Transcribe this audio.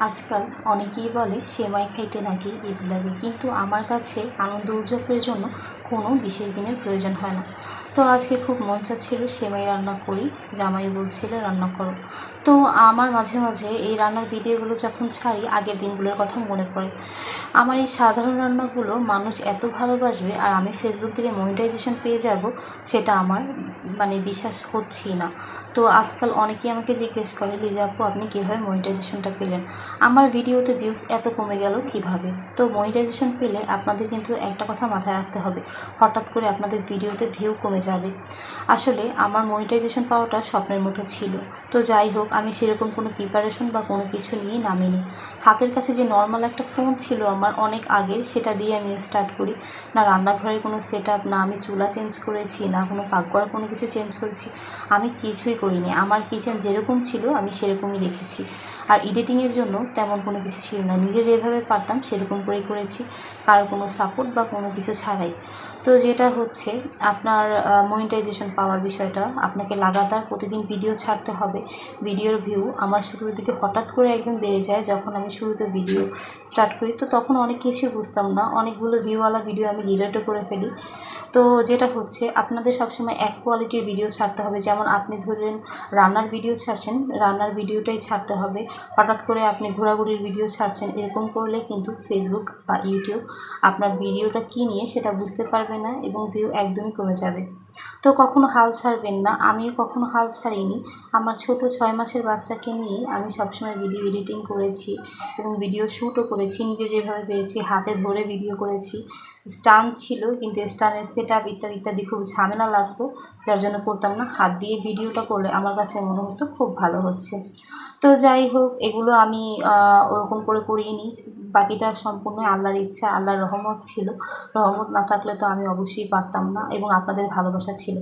আজকাল অনেকেই বলে সেমাই খাইতে নাকি ঈদ লাগে, কিন্তু আমার কাছে আনন্দ উদযাপনের জন্য কোনো বিশেষ দিনের প্রয়োজন হয় না। তো আজকে খুব মন চাচ্ছিল সেমাই রান্না করি, জামাই বলছিল রান্না করো। তো আমার মাঝে মাঝে এই রান্নার ভিডিওগুলো যখন ছাড়ি আগের দিনগুলোর কথা মনে পড়ে। আমার এই সাধারণ রান্নাগুলো মানুষ এত ভালোবাসবে আর আমি ফেসবুক থেকে মনিটাইজেশন পেয়ে যাব, সেটা আমার বিশ্বাস হচ্ছেই না। তো আজকাল অনেকেই আমাকে জিজ্ঞেস করে, লিজা আপু আপনি কীভাবে মনিটাইজেশনটা পেলেন, আমার ভিডিওতে ভিউজ এত কমে গেল কিভাবে? তো মনিটাইজেশন পেলে আপনাদের কিন্তু একটা কথা মাথায় রাখতে হবে, হঠাৎ করে আপনাদের ভিডিওতে ভিউ কমে যাবে। আসলে আমার মনিটাইজেশন পাওয়াটা স্বপ্নের মতো ছিল। তো যাই হোক, আমি সেরকম কোনো প্রিপারেশন বা কোনো কিছু নিয়ে নামিনি। হাতের কাছে যে নর্মাল একটা ফোন ছিল আমার অনেক আগের, সেটা দিয়ে আমি স্টার্ট করি। না রান্নাঘরের কোনো সেট আপ, না আমি চুলা চেঞ্জ করেছি, না কোনো পাকঘরের কোনো কিছু চেঞ্জ করেছি, আমি কিছুই করিনি। আমার কিচেন যেরকম ছিল আমি সেরকমই রেখেছি। আর এডিটিংয়ের জন্য তেমন কোনো কিছু ছিল না, নিজে যেভাবে পারতাম সেরকম করেই করেছি, কারো কোনো সাপোর্ট বা কোনো কিছু ছাড়াই। তো যেটা হচ্ছে আপনার মনিটাইজেশন পাওয়ার বিষয়টা, আপনাকে লাগাতার প্রতিদিন ভিডিও ছাড়তে হবে। ভিডিওর ভিউ আমার শুরুর দিকে হঠাৎ করে একদম বেড়ে যায়, যখন আমি শুরুতে ভিডিও স্টার্ট করি। তো তখন অনেক কিছুই বুঝতাম না, অনেকগুলো ভিউওয়ালা ভিডিও আমি ডিলিটও করে ফেলি। তো যেটা হচ্ছে আপনাদের সবসময় এক কোয়ালিটির ভিডিও ছাড়তে হবে। যেমন আপনি ধরলেন রান্নার ভিডিও ছাড়ছেন, রান্নার ভিডিওটাই ছাড়তে হবে। হঠাৎ করে আপনি ঘোরাঘুরির ভিডিও ছাড়ছেন, এরকম করলে কিন্তু ফেসবুক বা ইউটিউব আপনার ভিডিওটা কী নিয়ে সেটা বুঝতে পারবে না এবং ভিউ একদমই কমে যাবে। তো কখনো হাল ছাড়বেন না, আমিও কখনো হাল ছাড়িনি। আমার ছোট 6 মাসের বাচ্চাকে নিয়ে আমি সবসময় ভিডিও এডিটিং করেছি এবং ভিডিও শ্যুটও করেছি, নিজে যেভাবে পেরেছি হাতে ধরে ভিডিও করেছি। স্টান ছিল, কিন্তু স্টানের সেট আপ ইত্যাদি ইত্যাদি খুব ঝামেলা লাগতো, যার জন্য করতাম না। হাত দিয়ে ভিডিওটা করলে আমার কাছে মনে হতো খুব ভালো হচ্ছে। তো যাই হোক, এগুলো আমি ওরকম করে করিনি। বাকিটা সম্পূর্ণ আল্লাহর ইচ্ছা, আল্লাহর রহমত ছিল। রহমত না থাকলে তো আমি অবশ্যই পারতাম না এবং আপনাদের ভালোবাসা ছিল।